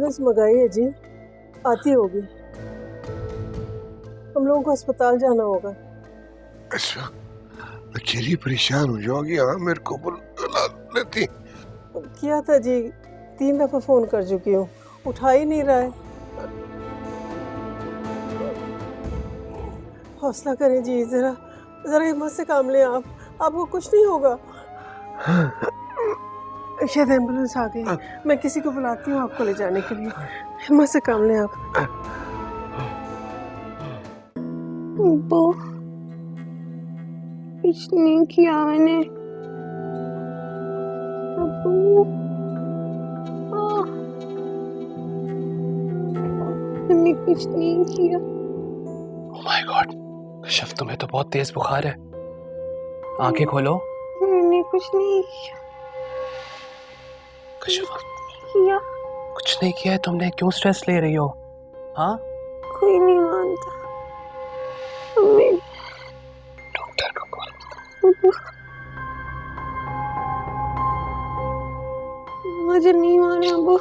Ambulance मंगाई है जी, आती होगी। हम लोगों को अस्पताल जाना होगा। अच्छा, अकेली परेशान हो जाओगी? हाँ, मेरे को बुला लेती। किया था जी, 3 दफा फोन कर चुकी हूँ, उठा ही नहीं रहा है। हौसला करें जी, जरा जरा हिम्मत से काम लें आप, आपको कुछ नहीं होगा। शायद एम्बुलेंस आ गई, मैं किसी को बुलाती हूँ आपको ले जाने के लिए। हिम्मत से काम लें आप। अब्बू, कुछ नहीं किया मैंने। अब्बू, मैंने कुछ नहीं किया। ओह माय गॉड, कशिफ तुम्हें तो बहुत तेज बुखार है। आंखें खोलो। मैंने कुछ नहीं किया। कशिफ, किया कुछ नहीं किया है तुमने, क्यों स्ट्रेस ले रही हो? हाँ, कोई नहीं मानता। मम्मी, डॉक्टर को कॉल। मुझे नहीं माने अब्बू।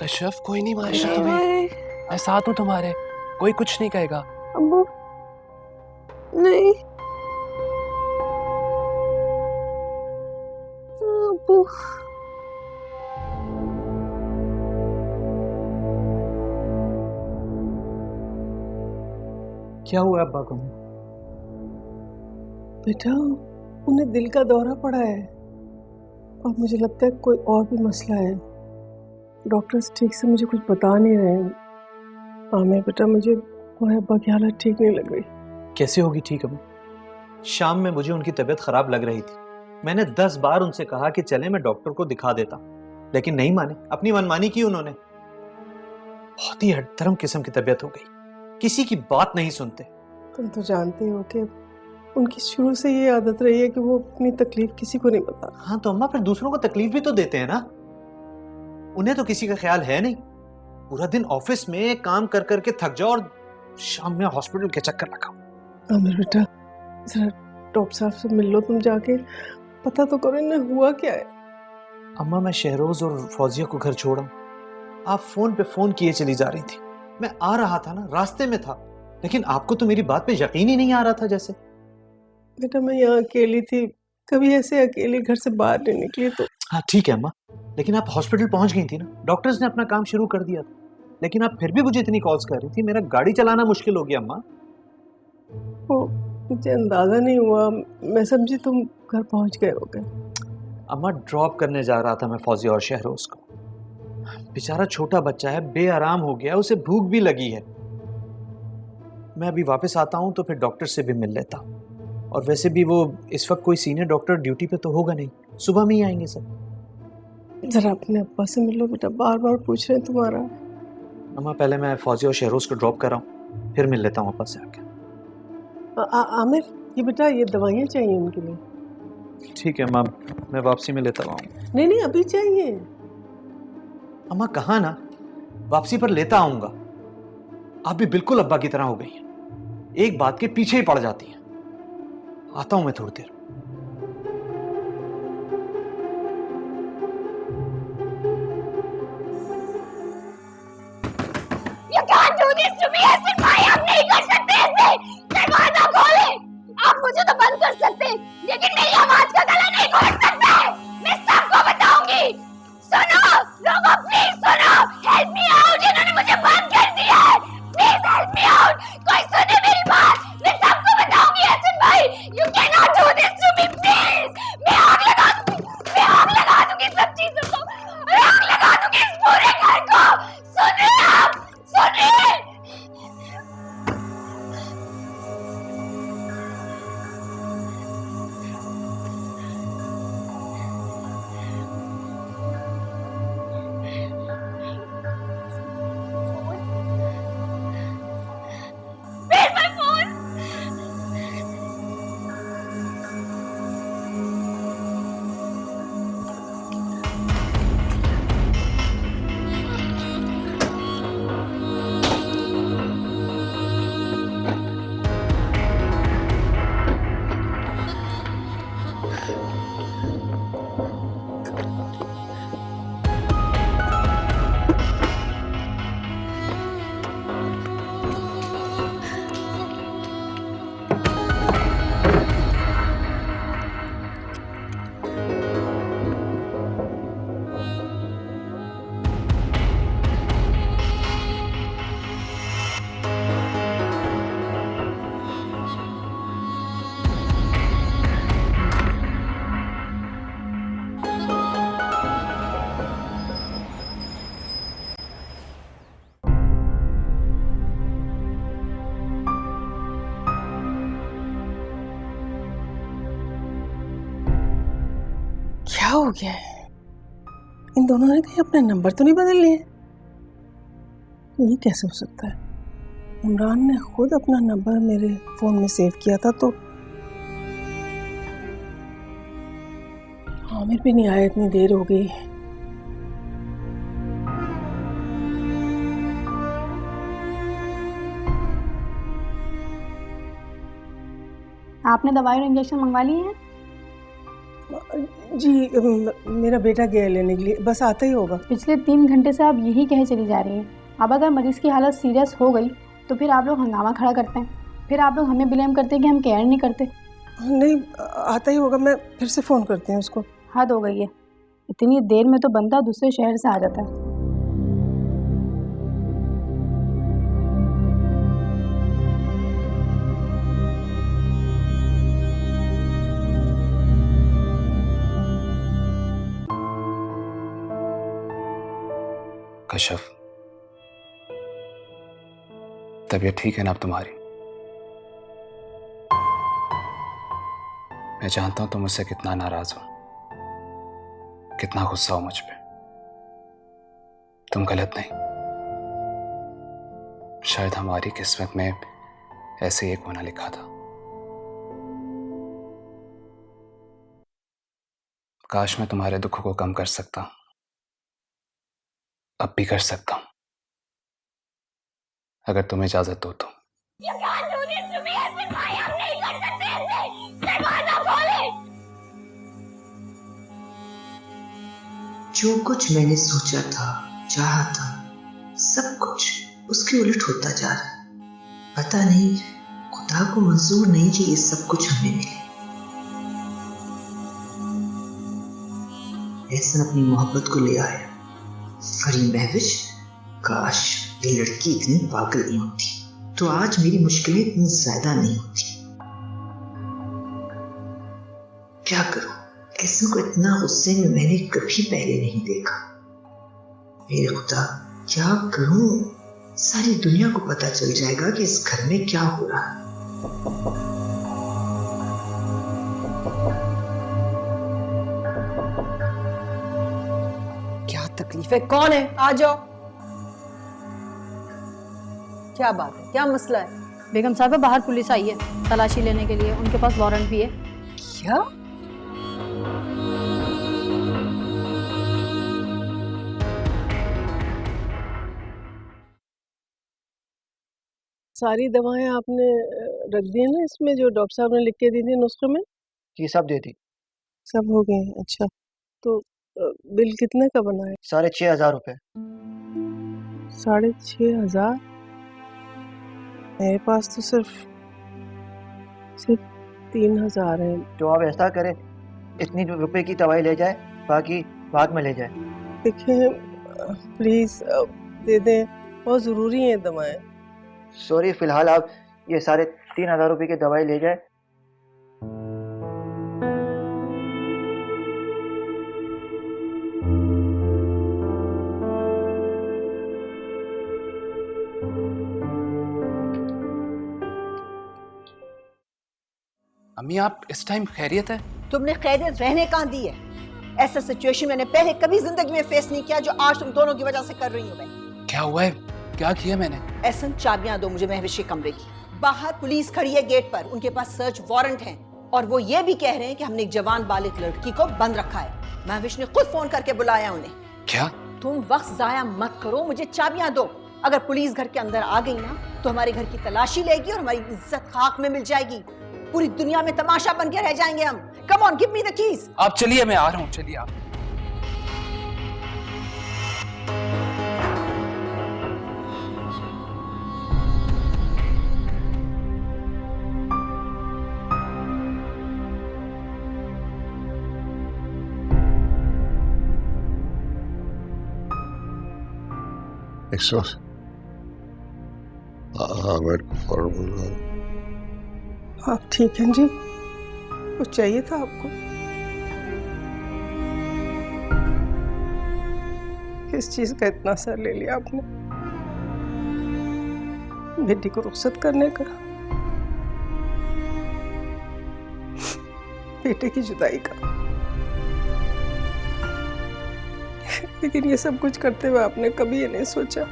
कशिफ, कोई नहीं मारेगा नहीं तुम्हें, मारे मैं साथ हूँ तुम्हारे, कोई कुछ नहीं कहेगा। अब्बू, नहीं अब्बू। क्या हुआ अब्बा को? बेटा, उन्हें दिल का दौरा पड़ा है और मुझे लगता है कोई और भी मसला है। डॉक्टर्स ठीक से मुझे कुछ बता नहीं रहे हैं। आमिर बेटा, मुझे तुम्हारे अब्बा की हालत ठीक नहीं लग रही। कैसे होगी ठीक अब्बा? शाम में मुझे उनकी तबीयत खराब लग रही थी। मैंने 10 बार उनसे कहा कि चले मैं डॉक्टर को दिखा देता, लेकिन नहीं माने, अपनी मनमानी की उन्होंने। बहुत ही हठधर्म किस्म की तबीयत हो गई, किसी की बात नहीं सुनते। तुम तो जानते हो कि उनकी शुरू से ये आदत रही है कि वो अपनी तकलीफ किसी को नहीं बता। हाँ तो अम्मा, फिर दूसरों को तकलीफ भी तो देते हैं ना। उन्हें तो किसी का ख्याल है नहीं। पूरा दिन ऑफिस में काम कर करके थक जाओ और शाम में हॉस्पिटल के चक्कर लगाओ। आमिर बेटा, जरा डॉक्टर साहब से मिल लो, तुम जाके पता तो करो इन्हें हुआ क्या है। अम्मा, मैं शहरोज और फौजिया को घर छोड़ा, आप फोन पे फोन किए चली जा रही थी। मैं आ रहा था ना, रास्ते में था, लेकिन आपको तो मेरी बात पे यकीन ही नहीं आ रहा था जैसे। बेटा, मैं यहाँ अकेली थी, कभी ऐसे अकेली घर से बाहर नहीं निकली तो। हाँ ठीक है अम्मा, लेकिन आप हॉस्पिटल पहुंच गई थी ना, डॉक्टर्स ने अपना काम शुरू कर दिया था, लेकिन आप फिर भी मुझे इतनी कॉल्स कर रही थी, मेरा गाड़ी चलाना मुश्किल हो गया अम्मा। वो मुझे अंदाजा नहीं हुआ, मैं समझी तुम घर पहुंच गए होगे। अम्मा, ड्रॉप करने जा रहा था मैं फौजिया और शहरोज को। बेचारा छोटा बच्चा है, बेआराम हो गया, उसे भूख भी लगी है। मैं अभी वापस आता हूँ तो फिर डॉक्टर से भी मिल लेता हूँ, और वैसे भी वो इस वक्त कोई सीनियर डॉक्टर ड्यूटी पे तो होगा नहीं, सुबह में ही आएंगे सब। जरा अपने अब्बा से मिलो बेटा, बार बार पूछ रहे हैं तुम्हारा। अम्मा, पहले मैं फौजिया और शहरोज को ड्रॉप कर रहा हूँ, फिर मिल लेता हूँ अब्बा से आके। आमिर, ये बेटा, ये दवाइयाँ चाहिए उनके लिए। ठीक है अम्मा, मैं वापसी में लेता हूँ। नहीं नहीं, अभी चाहिए। अम्मा, कहा ना वापसी पर लेता आऊंगा। आप भी बिल्कुल अब्बा की तरह हो गई हैं, एक बात के पीछे ही पड़ जाती हैं। आता हूं मैं थोड़ी देर। You can't do this to me, Hasan भाई, आप नहीं कर सकते ऐसे। दरवाजा खोले, आप मुझे तो बंद कर सकते, लेकिन मेरी आवाज का गला नहीं घोट सकते। मैं सबको बताऊंगी। सुनो लोगों, प्लीज सुनो, हेल्प मी आउट, इन्होंने मुझे बंद कर दिया है। प्लीज हेल्प मी आउट, कोई सुने मेरी बात, मैं सबको बताऊंगी हसन भाई। You cannot do this हो गया है? इन दोनों ने कहीं अपने नंबर तो नहीं बदल लिए? ये कैसे हो सकता है? इमरान ने खुद अपना नंबर मेरे फोन में सेव किया था, तो आमिर भी नहीं आया, इतनी देर हो गई। आपने दवाई और इंजेक्शन मंगवा लिए हैं? जी मेरा बेटा गया लेने के लिए, बस आता ही होगा। पिछले 3 घंटे से आप यही कहे चली जा रही हैं। अब अगर मरीज की हालत सीरियस हो गई तो फिर आप लोग हंगामा खड़ा करते हैं, फिर आप लोग हमें ब्लेम करते हैं कि हम केयर नहीं करते। नहीं, आता ही होगा, मैं फिर से फ़ोन करती हूँ उसको। हद हो गई है, इतनी देर में तो बंदा दूसरे शहर से आ जाता है। कश्यप, तबीयत ठीक है ना अब तुम्हारी? मैं जानता हूं तुम मुझसे कितना नाराज हो, कितना गुस्सा हो मुझ पे। तुम गलत नहीं, शायद हमारी किस्मत में ऐसे एक होना लिखा था। काश मैं तुम्हारे दुखों को कम कर सकता, अब भी कर सकता हूं, अगर तुम्हें इजाजत दो तो। जो कुछ मैंने सोचा था, चाहा था, सब कुछ उसके उलट होता जा रहा है। पता नहीं खुदा को मंजूर नहीं कि ये सब कुछ हमें मिले। एहसन अपनी मोहब्बत को ले आया, फरी महविश। काश ये लड़की इतनी पागल नहीं होती तो आज मेरी मुश्किलें इतनी ज्यादा नहीं होती। क्या करूं, एहसन को इतना गुस्से में मैंने कभी पहले नहीं देखा। मेरे खुदा, क्या करूं? सारी दुनिया को पता चल जाएगा कि इस घर में क्या हो रहा है। क्या तकलीफ है? कौन है? आ जाओ। क्या बात है, क्या मसला है? बेगम साहब, बाहर पुलिस आई है तलाशी लेने के लिए, उनके पास वारंट भी है। क्या? सारी दवाएं आपने रख दी है ना इसमें, जो डॉक्टर साहब ने लिख के दी थी नुस्खे में? ये सब दे दी। सब हो गए? अच्छा, तो बिल कितने का बना है? 6,500 रुपये। 6,500? मेरे पास तो सिर्फ 3,000 है। तो आप ऐसा करें, इतनी रुपए की दवाई ले जाए, बाकी बाद में ले जाए। देखिए प्लीज दे दें, बहुत ज़रूरी है दवाएं। सॉरी, फिलहाल आप ये 3,500 रुपये की दवाई ले जाए। अम्मी, आप इस टाइम खैरियत है? तुमने खैरियत रहने कहाँ दी है? ऐसा सिचुएशन मैंने पहले कभी जिंदगी में फेस नहीं किया जो आज तुम दोनों की वजह से कर रही हूँ मैं। क्या हुआ है? क्या किया मैंने? एहसन, चाबियां दो मुझे महविश के कमरे की। बाहर पुलिस खड़ी है गेट पर, उनके पास सर्च वारंट है और वो ये भी कह रहे हैं कि हमने एक जवान बालिग लड़की को बंद रखा है। महविश ने खुद फोन करके बुलाया उन्हें। क्या? तुम वक्त जाया मत करो, मुझे चाबियां दो। अगर पुलिस घर के अंदर आ गई ना तो हमारे घर की तलाशी लेगी और हमारी इज्जत खाक में मिल जाएगी। पूरी दुनिया में तमाशा बन के रह जाएंगे हम। Come on, give me the keys. आप चलिए, मैं आ रहा हूँ, चलिए आप। आमिर को फौरन बुला। आप ठीक हैं जी? कुछ चाहिए था आपको? किस चीज का इतना सर ले लिया आपने? बेटी को रुखसत करने का? बेटे की जुदाई का? लेकिन ये सब कुछ करते हुए आपने कभी ये नहीं सोचा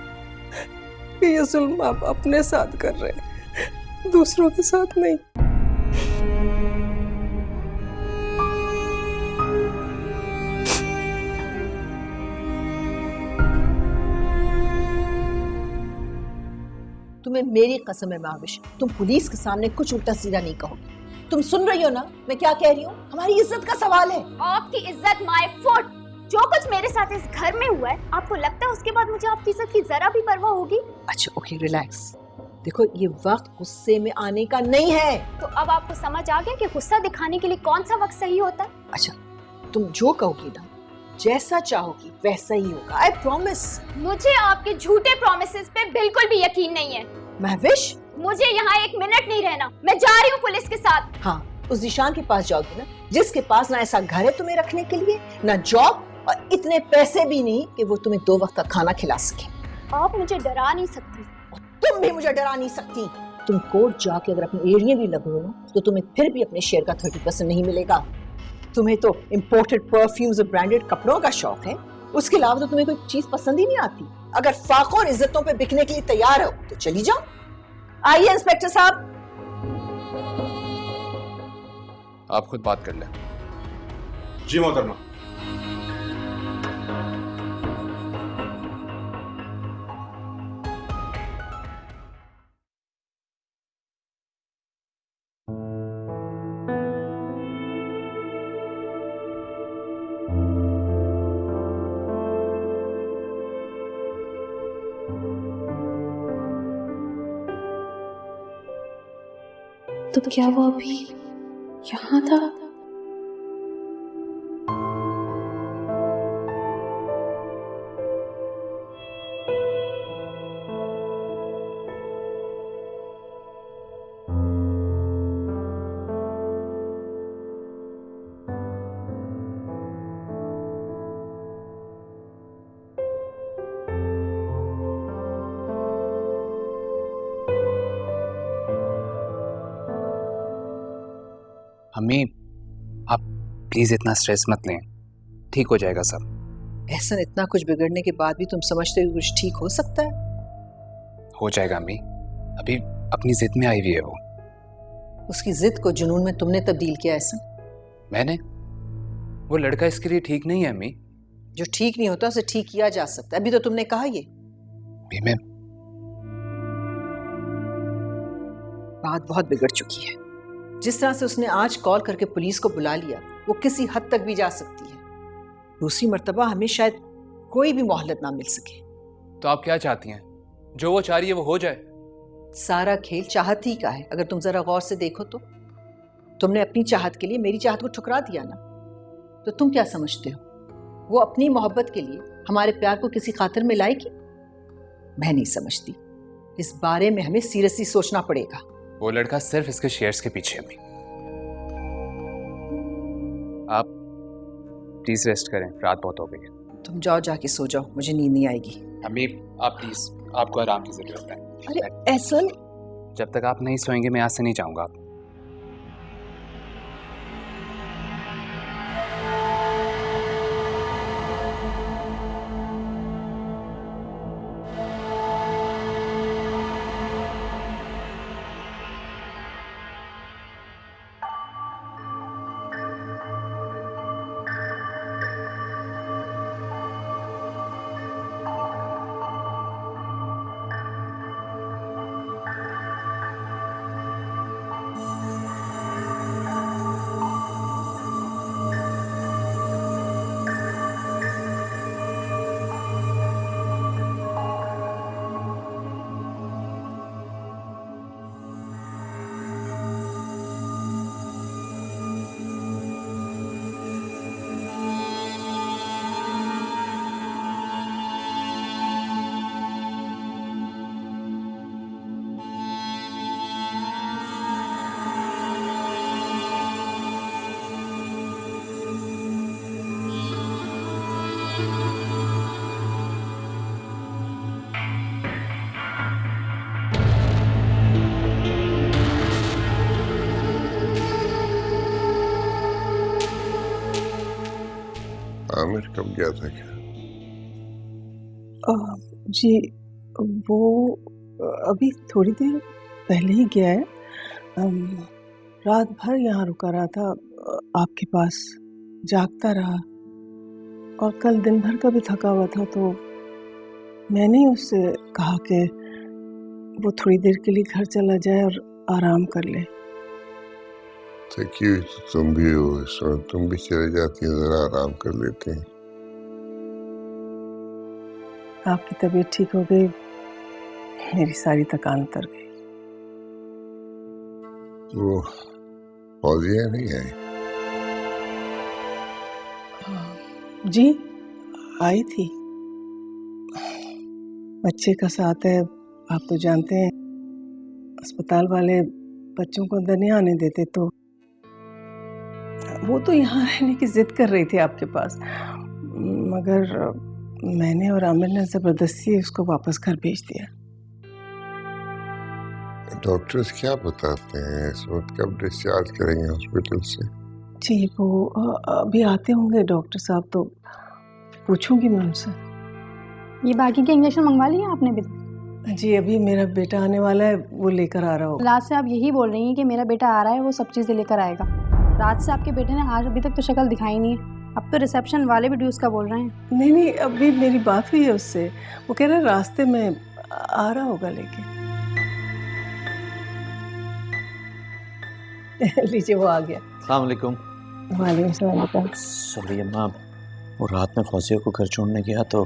कि ये जुल्म आप अपने साथ कर रहे हैं, दूसरों के साथ नहीं। तुम्हें मेरी कसम है महाविश, तुम पुलिस के सामने कुछ उल्टा सीधा नहीं कहोगे। तुम सुन रही हो ना मैं क्या कह रही हूँ? हमारी इज्जत का सवाल है। आपकी इज्जत माय फुट। जो कुछ मेरे साथ इस घर में हुआ है, आपको लगता है उसके बाद मुझे आपकी इज्जत की जरा भी परवाह होगी? अच्छा ओके रिलैक्स। देखो ये वक्त गुस्से में आने का नहीं है। तो अब आपको समझ आ गया कि गुस्सा दिखाने के लिए कौन सा वक्त सही होता है? अच्छा तुम जो कहोगी ना, जैसा चाहोगी वैसा ही होगा, आई प्रॉमिस। मुझे आपके झूठे प्रॉमिसेस पे बिल्कुल भी यकीन नहीं है। महविश मुझे यहाँ 1 मिनट नहीं रहना, मैं जा रही हूँ पुलिस के साथ। हाँ उस निशान के पास जाओगी ना, जिसके पास ना ऐसा घर है तुम्हें रखने के लिए, ना जॉब, और इतने पैसे भी नहीं कि वो तुम्हें 2 वक्त का खाना खिला सके। आप मुझे डरा नहीं सकती। तुम भी मुझे डरा नहीं सकती। तुम कोर्ट जाके अगर अपने एरिया भी लगो ना, तो तुम्हें फिर भी अपने शेयर का 30% नहीं मिलेगा। तुम्हें तो इम्पोर्टेड परफ्यूम्स और ब्रांडेड कपड़ों का शौक है, उसके अलावा तो तुम्हें कोई चीज पसंद ही नहीं आती। अगर फाकों और इज्जतों पे बिकने के लिए तैयार हो तो चली जाओ। आइए इंस्पेक्टर साहब। आप खुद बात कर लें। जी मोहतरमा। तो क्या वो अभी यहाँ था? अम्मी आप प्लीज इतना स्ट्रेस मत लें, ठीक हो जाएगा सब। एहसन इतना कुछ बिगड़ने के बाद भी तुम समझते हो कुछ ठीक हो सकता है? हो जाएगा अम्मी, अभी अपनी जिद में आई हुई है वो। उसकी जिद को जुनून में तुमने तब्दील किया एहसन। मैंने? वो लड़का इसके लिए ठीक नहीं है अम्मी। जो ठीक नहीं होता उसे ठीक किया जा सकता है, अभी तो तुमने कहा ये। मैं बात बहुत बिगड़ चुकी है। जिस तरह से उसने आज कॉल करके पुलिस को बुला लिया, वो किसी हद तक भी जा सकती है। दूसरी मर्तबा हमें शायद कोई भी मोहलत ना मिल सके। तो आप क्या चाहती हैं? जो वो चाह रही है वो हो जाए। सारा खेल चाहत ही का है। अगर तुम जरा गौर से देखो तो तुमने अपनी चाहत के लिए मेरी चाहत को ठुकरा दिया ना, तो तुम क्या समझते हो वो अपनी मोहब्बत के लिए हमारे प्यार को किसी खातिर में लाएगी? मैं नहीं समझती। इस बारे में हमें सीरियसली सोचना पड़ेगा। वो लड़का सिर्फ इसके शेयर्स के पीछे है अम्मी। आप प्लीज रेस्ट करें, रात बहुत हो गई है। तुम जाओ, जाके सो जाओ, मुझे नींद नहीं आएगी। अम्मी आप प्लीज, आपको आराम की जरूरत है। अरे एहसन, जब तक आप नहीं सोएंगे मैं यहाँ से नहीं जाऊंगा। आमिर कब गया था क्या? जी वो अभी थोड़ी देर पहले ही गया है। रात भर यहाँ रुका रहा था आपके पास, जागता रहा, और कल दिन भर का भी थका हुआ था, तो मैंने ही उससे कहा कि वो थोड़ी देर के लिए घर चला जाए और आराम कर ले। थकी हुई तो तुम भी हो, इस वक्त तुम भी चले जाती हो, जरा आराम कर लेते हैं। आपकी तबीयत ठीक हो गई, मेरी सारी थकान उतर गई। वो फौजिया नहीं आई? जी आई थी, बच्चे का साथ है, आप तो जानते हैं अस्पताल वाले बच्चों को अंदर नहीं आने देते, तो वो तो यहाँ रहने की जिद कर रही थी आपके पास, मगर मैंने और आमिर ने जबरदस्ती उसको वापस घर भेज दिया। डॉक्टर्स क्या बताते हैं इस वक्त, कब डिस्चार्ज करेंगे हॉस्पिटल से? जी वो अभी आते होंगे डॉक्टर साहब, तो पूछूंगी मैं उनसे। ये बाकी के इंजेक्शन मंगवा लिए आपने अभी? जी अभी मेरा बेटा आने वाला है, वो लेकर आ रहा होगा। रात से आप यही बोल रही हैं कि मेरा बेटा आ रहा है, वो सब चीज़ें लेकर आएगा। रात से आपके बेटे ने आज अभी तक तो शक्ल दिखाई नहीं है। अब तो रिसेप्शन वाले भी ड्यूस का बोल रहे हैं। नहीं अभी मेरी बात हुई है उससे, वो कह रहा है रास्ते में आ रहा होगा लेके। लीजिए वो आ गया। अस्सलाम वालेकुम। वालेकुम सलाम। सॉरी अम्मा, वो रात में फौजिया को घर छोड़ने गया तो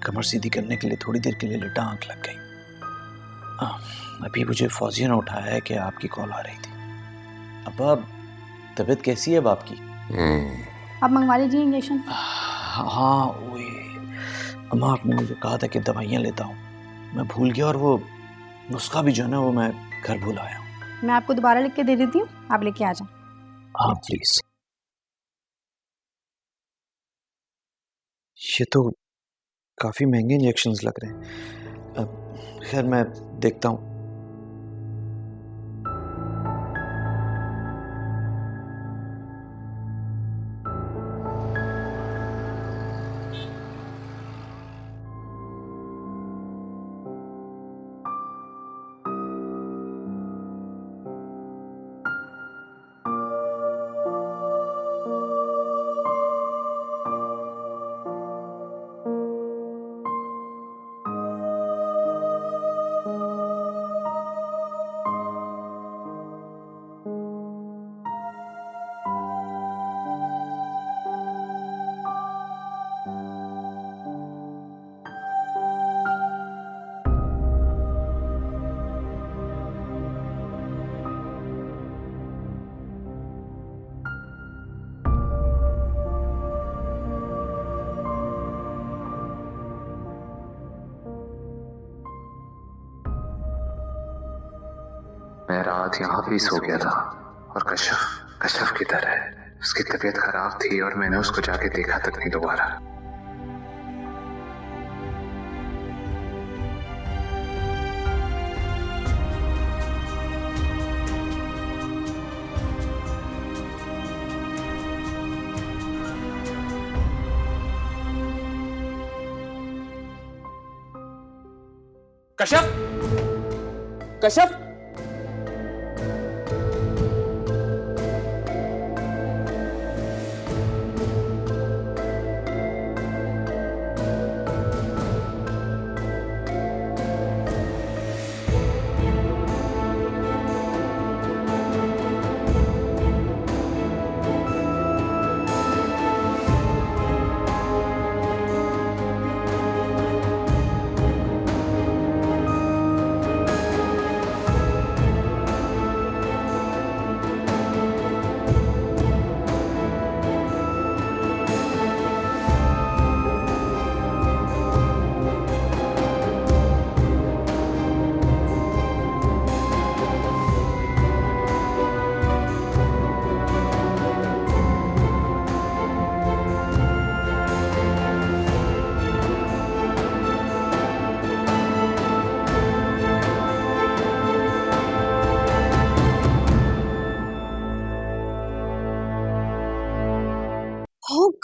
कमर सीधी करने के लिए थोड़ी देर के लिए लेटा, आंख लग गई। अभी मुझे फौजिया ने उठाया है कि आपकी कॉल आ रही थी। अब तबीयत कैसी है अब आपकी? आप मंगवा लीजिए इंजेक्शन। हाँ वही अम्मा, आपने मुझे कहा था कि दवाइयाँ लेता हूँ, मैं भूल गया, और वो नुस्खा भी जो है ना वो मैं घर भूल आया हूँ। मैं आपको दोबारा लिख के दे देती हूँ, आप लेके आ जाएं। हाँ प्लीज। ये तो काफी महंगे इंजेक्शंस लग रहे हैं। खैर मैं देखता हूँ। मैं रात यहाँ भी सो गया था, और कशफ किधर है? उसकी तबीयत खराब थी और मैंने उसको जाके देखा तक नहीं दोबारा। Kashaf, Kashaf,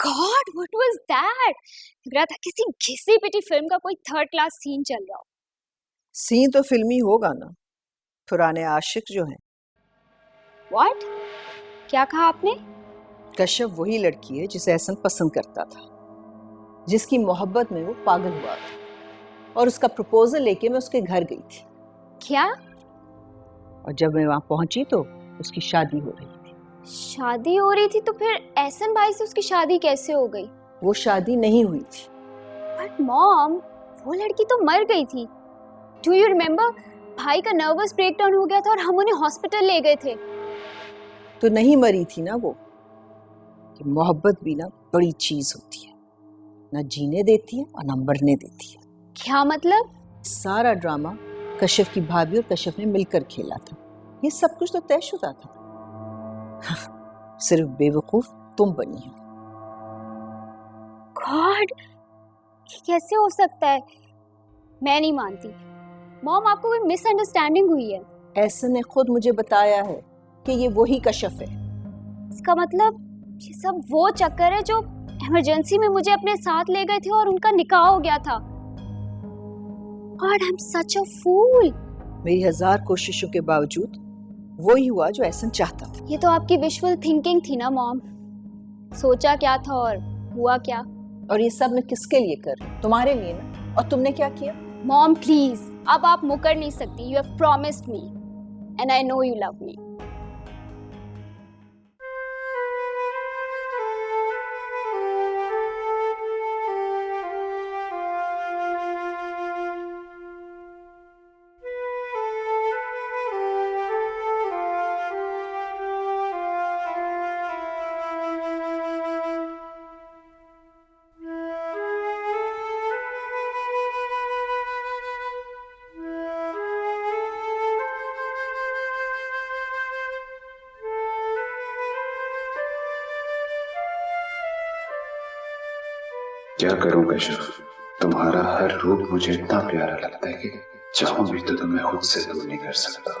God, what was that? लग रहा था किसी घिसी पिटी फिल्म का कोई थर्ड क्लास सीन चल रहा हो। सीन तो फिल्मी होगा ना, पुराने आशिक जो हैं। व्हाट? क्या कहा आपने? कश्यप वही लड़की है जिसे एहसन पसंद करता था, जिसकी मोहब्बत में वो पागल हुआ था, और उसका प्रपोजल लेके मैं उसके घर गई थी। क्या? और जब मैं वहां पहुंची तो उसकी शादी हो रही थी। शादी हो रही थी? तो फिर एहसन भाई से उसकी शादी कैसे हो गई? वो शादी नहीं हुई थी। बट मॉम, वो लड़की तो मर गई थी। Do you remember? भाई का नर्वस ब्रेकडाउन हो गया था और हम उन्हें हॉस्पिटल ले गए थे। तो नहीं मरी थी ना वो। कि मोहब्बत भी ना बड़ी चीज होती है, ना जीने देती है और ना मरने देती है। क्या मतलब? सारा ड्रामा कश्यप की भाभी और कश्यप ने मिलकर खेला था। ये सब कुछ तो तयशुदा था। सिर्फ बेवकूफ तुम बनी हो। गॉड, ये कैसे हो सकता है? मैं नहीं मानती। मॉम, आपको कोई मिसअंडरस्टैंडिंग हुई है। ऐसा ने खुद मुझे बताया है कि ये वही कश्यप है। इसका मतलब ये सब वो चक्कर है जो इमरजेंसी में मुझे अपने साथ ले गए थे और उनका निकाह हो गया था। गॉड, आई एम सच अ फूल। मेरी 1000 कोशिशों के बावजूद वही हुआ जो एहसन चाहता था। ये तो आपकी विशुअल थिंकिंग थी ना मॉम। सोचा क्या था और हुआ क्या? और ये सब मैं किसके लिए कर रही हूँ? तुम्हारे लिए ना। और तुमने क्या किया? मॉम प्लीज, अब आप मुकर नहीं सकती। You have promised me and I know you love me. क्या करूं कश्यप, तुम्हारा हर रूप मुझे इतना प्यारा लगता है कि चाहूं भी तो तुम्हें खुद से दूर नहीं कर सकता।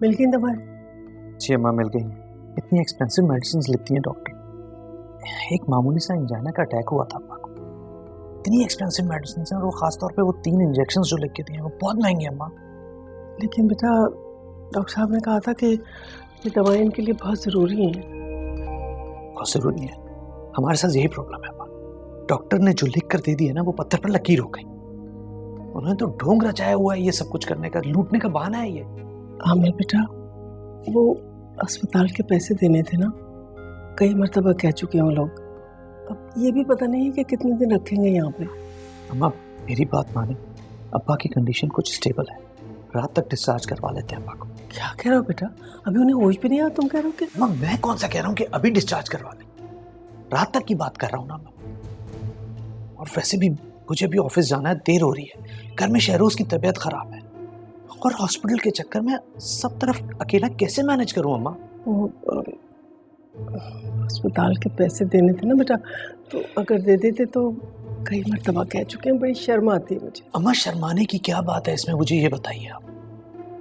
मिल गई दवा? जी अम्मा, मिल गई। इतनी एक्सपेंसिव मेडिसिन लिखती हैं डॉक्टर। एक मामूली सा इंजाइना का अटैक हुआ था अम्मा को। इतनी एक्सपेंसिव मेडिसिन हैं, और वो खासतौर पे वो 3 इंजेक्शन जो लिख के दिए वो बहुत महंगे अम्मा। लेकिन बेटा, डॉक्टर साहब ने कहा था कि ये दवाएं इनके लिए बहुत ज़रूरी हैं। बहुत ज़रूरी है। हमारे साथ यही प्रॉब्लम है अम्मा। डॉक्टर ने जो लिख कर दे दी है ना, वो पत्थर पर लकीर हो गई। उन्होंने तो ढोंग रचाया हुआ है ये सब कुछ करने का, लूटने का बहाना है ये। आमिर बेटा, वो अस्पताल के पैसे देने थे ना, कई मरतबा कह चुके हैं वो लोग। अब ये भी पता नहीं है कि कितने दिन रखेंगे यहाँ पे। अम्मा मेरी बात माने, अब्बा की कंडीशन कुछ स्टेबल है, रात तक डिस्चार्ज करवा लेते हैं अब्बा को। क्या कह रहे हो बेटा? अभी उन्हें होश भी नहीं आया, तुम कह रहे हो कि? अम्मा मैं कौन सा कह रहा हूँ कि अभी डिस्चार्ज करवा लें, रात तक की बात कर रहा हूँ ना मैं। और वैसे भी मुझे भी ऑफिस जाना है, देर हो रही है, घर में शहरोज की तबीयत खराब है, और हॉस्पिटल के चक्कर में सब तरफ अकेला कैसे मैनेज करूं अम्मा? अस्पताल के पैसे देने थे ना बेटा, तो अगर दे देते तो कई मरतबा कह चुके हैं। बड़ी शर्म आती है मुझे। अम्मा शर्माने की क्या बात है इसमें, मुझे ये बताइए आप।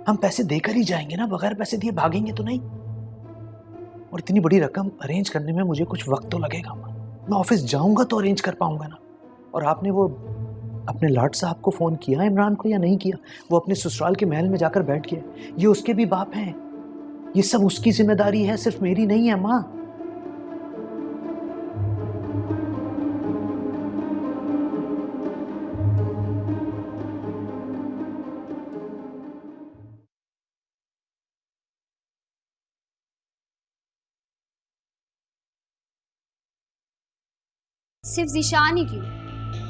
हम पैसे देकर ही जाएंगे ना, बगैर पैसे दिए भागेंगे तो नहीं। और इतनी बड़ी रकम अरेंज करने में मुझे कुछ वक्त तो लगेगा अम्मा। मैं ऑफिस जाऊंगा तो अरेंज कर पाऊंगा ना। और आपने वो अपने लाट साहब को फोन किया इमरान को या नहीं किया? वो अपने ससुराल के महल में जाकर बैठ गया। ये उसके भी बाप हैं, ये सब उसकी जिम्मेदारी है, सिर्फ मेरी नहीं है माँ। सिर्फ ज़ीशान ही क्यों?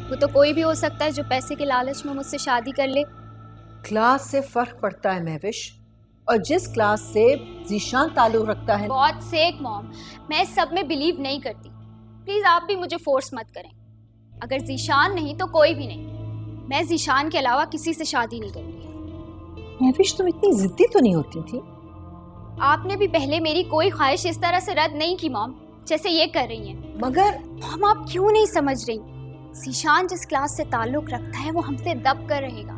वो तो कोई भी हो सकता है जो पैसे के लालच में मुझसे शादी कर ले। क्लास से फर्क पड़ता है महविश, और जिस क्लास से ज़ीशान ताल्लुक रखता है। गॉड सेक मॉम, मैं सब में बिलीव नहीं करती। प्लीज आप भी मुझे फोर्स मत करें। अगर ज़ीशान नहीं तो कोई भी नहीं। मैं ज़ीशान के अलावा किसी से शादी नहीं करूंगी। महविश, तुम इतनी जिद्दी तो नहीं होती थी? आपने भी पहले मेरी कोई ख्वाहिश इस तरह से रद्द नहीं की मॉम, जैसे ये कर रही हैं। मगर मॉम आप क्यों नहीं समझ रही? ज़ीशान जिस क्लास से ताल्लुक रखता है वो हमसे दब कर रहेगा।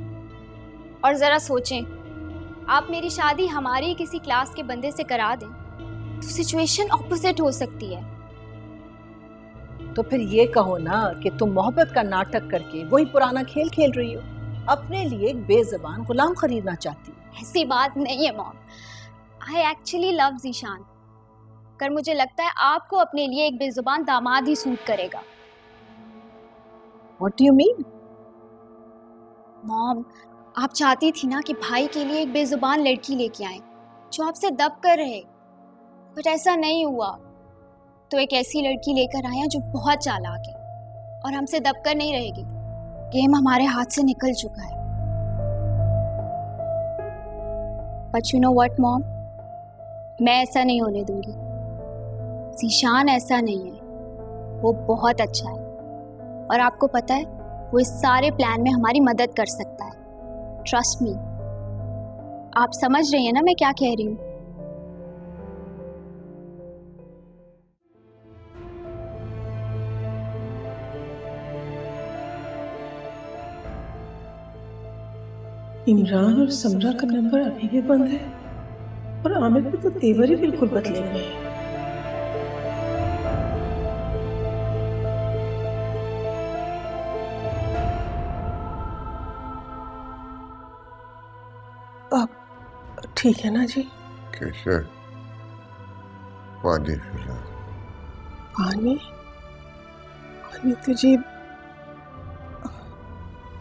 और जरा सोचें, आप मेरी शादी हमारी किसी क्लास के बंदे से करा दें तो सिचुएशन ऑपोजिट हो सकती है। तो फिर ये कहो ना कि तुम मोहब्बत का नाटक करके वही पुराना खेल खेल रही हो, अपने लिए एक बेज़बान गुलाम खरीदना चाहती हो। ऐसी बात नहीं है mom, I actually love Zeeshan, कर मुझे लगता है आपको अपने लिए एक बेजुबान दामाद ही सूट करेगा। What do you mean? Mom, आप चाहती थी ना कि भाई के लिए एक बेजुबान लड़की लेके आए जो आपसे दब कर रहे, बट ऐसा नहीं हुआ। तो एक ऐसी लड़की लेकर आया जो बहुत चालाक है और हमसे दब कर नहीं रहेगी। गेम हमारे हाथ से निकल चुका है। But you know what mom, मैं ऐसा नहीं होने दूंगी। ज़ीशान ऐसा नहीं है, वो बहुत अच्छा है और आपको पता है वो इस सारे प्लान में हमारी मदद कर सकता है। Trust me. आप समझ रही हैं ना मैं क्या कह रही हूँ? इमरान और समरा का नंबर अभी भी बंद है और आमिर के तो तेवर ही बिल्कुल बदले हुए हैं। आप ठीक है ना जी? कैसे? पानी पिला। पानी? पानी तो जी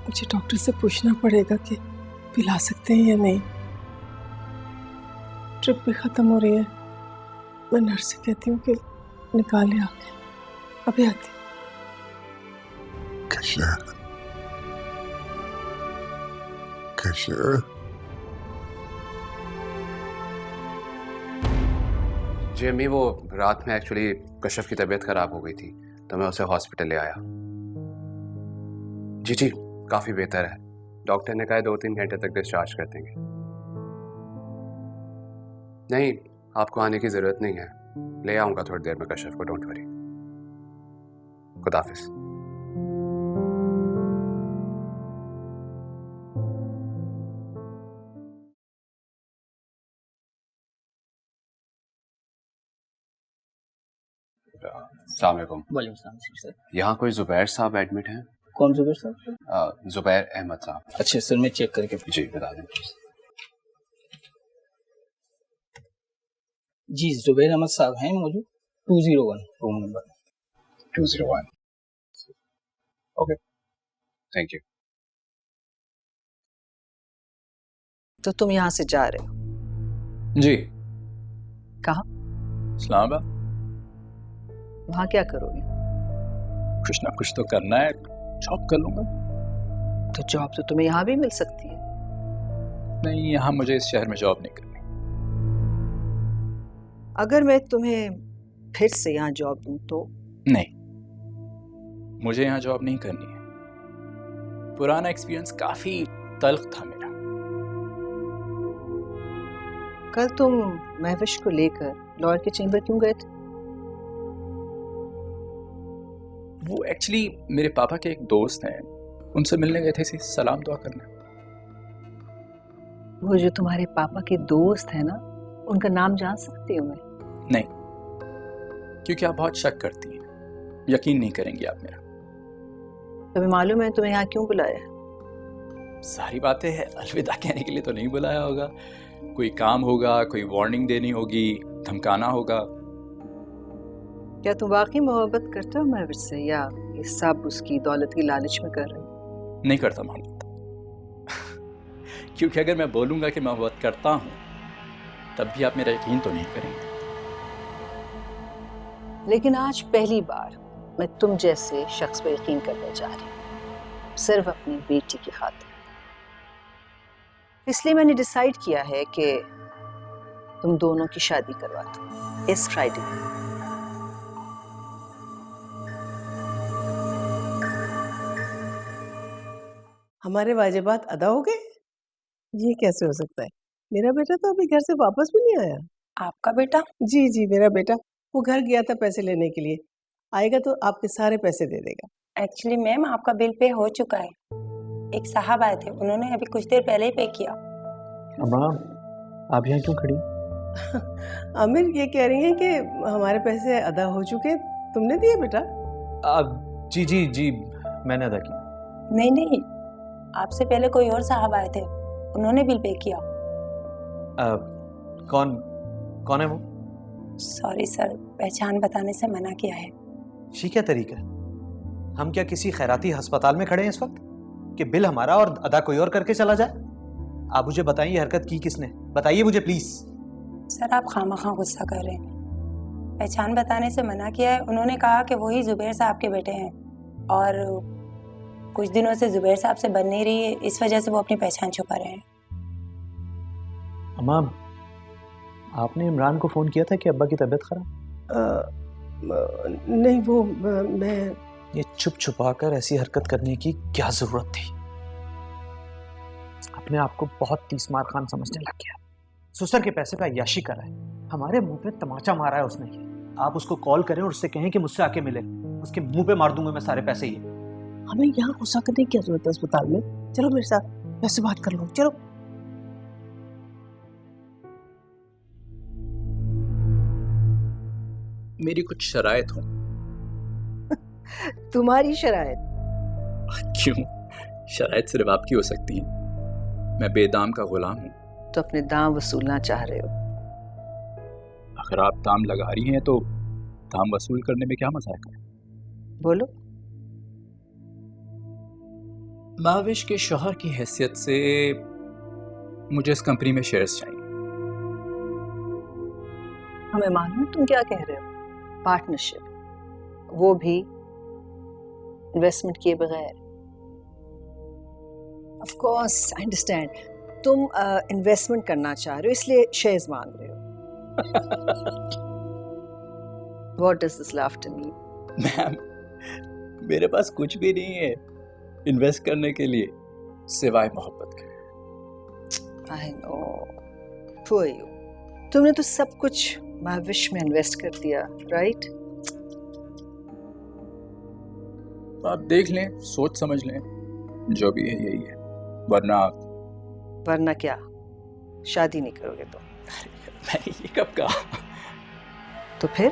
मुझे डॉक्टर से पूछना पड़ेगा कि पिला सकते हैं या नहीं। ट्रिप भी खत्म हो रही है, मैं नर्स से कहती हूँ कि निकाले आके। अभी आती। कैसे? कैसे? जी अम्मी, वो रात में एक्चुअली कशफ की तबीयत खराब हो गई थी तो मैं उसे हॉस्पिटल ले आया। जी जी काफ़ी बेहतर है, डॉक्टर ने कहा 2-3 घंटे तक डिस्चार्ज कर देंगे। नहीं, आपको आने की ज़रूरत नहीं है, ले आऊँगा थोड़ी देर में कशफ को, डोंट वरी। खुदाफिज। अस्सलाम वालेकुम। वालेकुम सलाम सर। यहाँ कोई जुबैर साहब एडमिट हैं? कौन जुबैर साहब? जुबैर अहमद साहब। अच्छा सर, मैं चेक करके जी बता दें। जी जुबैर अहमद साहब हैं मौजूद, 201 room number 201। Okay thank you. तो तुम यहाँ से जा रहे हो? जी। कहाँ? इस्लामाबाद। वहाँ क्या करोगे? कुछ ना कुछ तो करना है, जॉब कर लूंगा। तो जॉब तो तुम्हें यहाँ भी मिल सकती है। नहीं, यहाँ मुझे इस शहर में जॉब नहीं करनी। अगर मैं तुम्हें फिर से यहाँ जॉब दूँ तो? नहीं, मुझे यहाँ जॉब नहीं करनी है। पुराना एक्सपीरियंस काफी तल्ख था मेरा। कल तुम महविश को लेकर लॉयर के चेंबर क्यों गए थे? वो एक्चुअली मेरे पापा के एक दोस्त हैं, उनसे मिलने गए थे, सलाम दुआ करने। वो जो तुम्हारे पापा के दोस्त है ना, उनका नाम जान सकती हूँ मैं? नहीं, क्योंकि आप बहुत शक करती हैं, यकीन नहीं करेंगी आप मेरा। तुम्हें मालूम है तुम्हें यहाँ क्यों बुलाया? सारी बातें हैं, अलविदा कहने के लिए तो नहीं बुलाया होगा। कोई काम होगा, कोई वार्निंग देनी होगी, धमकाना होगा। क्या तुम वाकई मोहब्बत करते हो महविश से, या ये सब उसकी दौलत की लालच में कर रहे हो? नहीं करता मोहब्बत। क्योंकि अगर मैं बोलूंगा कि मोहब्बत करता हूँ तब भी आप मेरा यकीन तो नहीं करेंगे। लेकिन आज पहली बार मैं तुम जैसे शख्स पर यकीन करने जा रही हूँ, सिर्फ अपनी बेटी की खातिर। इसलिए मैंने डिसाइड किया है कि तुम दोनों की शादी करवा दो इस फ्राइडे। हमारे वाजिबात अदा हो गए? ये कैसे हो सकता है? मेरा बेटा तो अभी घर से वापस भी नहीं आया। आपका बेटा? जी जी मेरा बेटा, वो घर गया था पैसे लेने के लिए, आएगा तो आपके सारे पैसे दे देगा। एक्चुअली मैम आपका बिल पे हो चुका है। एक साहब आए थे, उन्होंने अभी कुछ देर पहले ही पे किया। अम्मा आप यहाँ क्यों खड़ी? आमिर ये कह रही हैं कि हमारे पैसे अदा हो चुके, तुमने दिए बेटा? जी जी जी मैंने अदा किया। नहीं नहीं, आपसे पहले कोई और साहब आए थे, उन्होंने बिल पे किया। कौन है वो? सॉरी सर, पहचान बताने से मना किया है। ये क्या तरीका है? हम क्या किसी खैराती अस्पताल में खड़े हैं इस वक्त कि बिल हमारा और अदा कोई और करके चला जाए? आप मुझे बताइए ये हरकत की किसने, बताइए मुझे प्लीज। सर आप खामखा गुस्सा कर रहे हैं। पहचान बताने से मना किया है, उन्होंने कहा कि वही जुबैर साहब के बेटे हैं और कुछ दिनों से जुबैर साहब से बन नहीं रही है, इस वजह से वो अपनी पहचान छुपा रहे हैं। अम्मा आपने इमरान को फोन किया था कि अब्बा की तबीयत खराब? नहीं वो मैं ये छुप छुपा कर ऐसी हरकत करने की क्या जरूरत थी? अपने आप को बहुत तीसमार खान समझने लग गया। सुसर के पैसे पे अय्याशी कर रहा है, हमारे मुंह पे तमाचा मारा है उसने। आप उसको कॉल करें और उससे कहें कि मुझसे आके मिले, उसके मुंह पे मार दूंगा मैं सारे पैसे। ये हमें यहाँ गुस्सा करने की क्या जरूरत है अस्पताल में? चलो मेरे साथ, पैसे बात कर लो, चलो। मेरी कुछ शराइत हो। तुम्हारी शराइत? क्यों, शराइत सिर्फ आपकी हो सकती है। मैं बेदाम का गुलाम हूँ। तो अपने दाम वसूलना चाह रहे हो? अगर आप दाम लगा रही हैं तो दाम वसूल करने में क्या मजाक है? बोलो। महाविश के शौहर की हैसियत से मुझे इस कंपनी में शेयर्स चाहिए। हमें मालूम तुम क्या कह रहे हो, पार्टनरशिप, वो भी इन्वेस्टमेंट किए बगैर। ऑफ कोर्स आई अंडरस्टैंड, तुम इन्वेस्टमेंट करना चाह रहे हो इसलिए शेयर्स मांग रहे हो। What does this laughter mean? Ma'am मेरे पास कुछ भी नहीं है इन्वेस्ट करने के लिए सिवाय मोहब्बत के। आई नो, फॉर यू, तुमने तो सब कुछ महाविश में इन्वेस्ट कर दिया, राइट? आप देख लें, सोच समझ लें, जो भी है यही है, वरना क्या, शादी नहीं करोगे तो? मैंने ये कब कहा? तो फिर?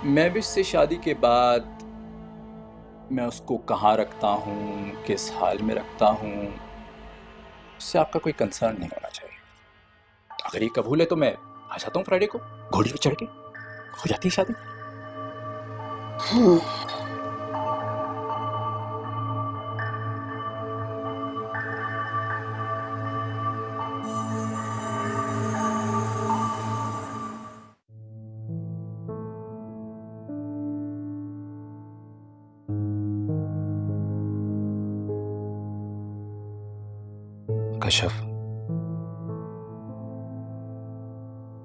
मैं भी से शादी के बाद मैं उसको कहाँ रखता हूँ, किस हाल में रखता हूँ, उससे आपका कोई कंसर्न नहीं होना चाहिए। अगर ये कबूल है तो मैं आ जाता हूँ फ्राइडे को, घोड़ी पे चढ़ के, हो जाती है शादी। कशफ,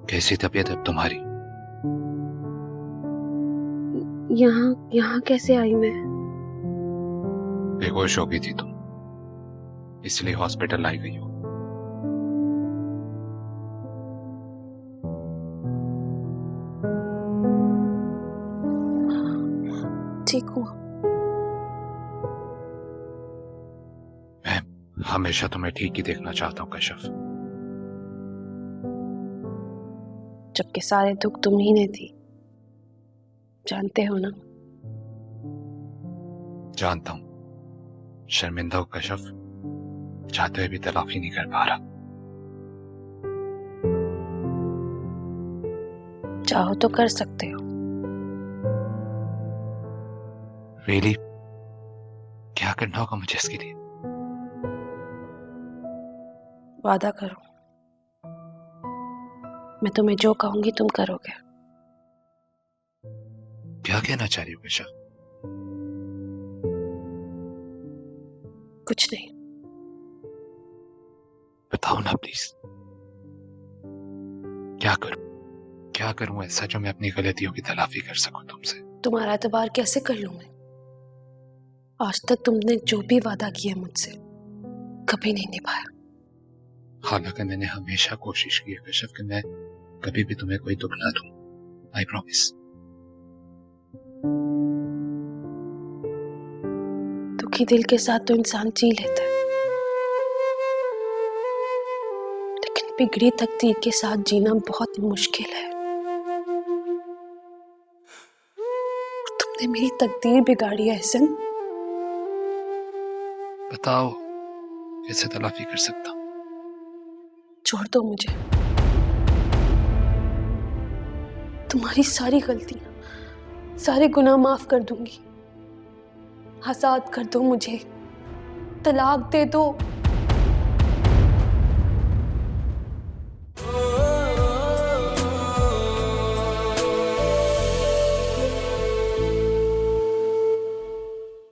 कैसी तबीयत है तुम्हारी? यहाँ कैसे आई मैं? बेहोश हो गई थी तुम, इसलिए हॉस्पिटल लाई गई हो। ठीक हूँ। मैं हमेशा तुम्हें ठीक ही देखना चाहता हूँ कशफ। जबकि सारे दुख तुम्ही ने दी, जानते हो ना? जानता हूं, शर्मिंदा हो कशफ, चाहते हुए भी तलाफी नहीं कर पा रहा। चाहो तो कर सकते हो। रियली? क्या करना होगा मुझे इसके लिए? वादा करो, मैं तुम्हें जो कहूंगी तुम करोगे। क्या कहना चाह रही हो कशफ? कुछ नहीं। बताओ ना प्लीज, क्या करूं ऐसा जो मैं अपनी गलतियों की तलाफी कर सकूं तुमसे? तुम्हारा एतबार कैसे कर लूं मैं? आज तक तुमने जो भी वादा किया मुझसे कभी नहीं निभाया। हालांकि मैंने हमेशा कोशिश की है कशफ कि मैं कभी भी तुम्हें कोई दुख ना दूं। I promise. तो दुखी दिल के साथ तो इंसान जी लेता है, लेकिन बिगड़ी तकदीर के साथ जीना बहुत मुश्किल है। तुमने मेरी तकदीर बिगाड़ी है एहसन। बताओ कैसे तलाफी कर सकता हूँ? छोड़ दो मुझे। तुम्हारी सारी गलतियां, सारे गुनाह माफ कर दूंगी। आजाद कर दो मुझे, तलाक दे दो,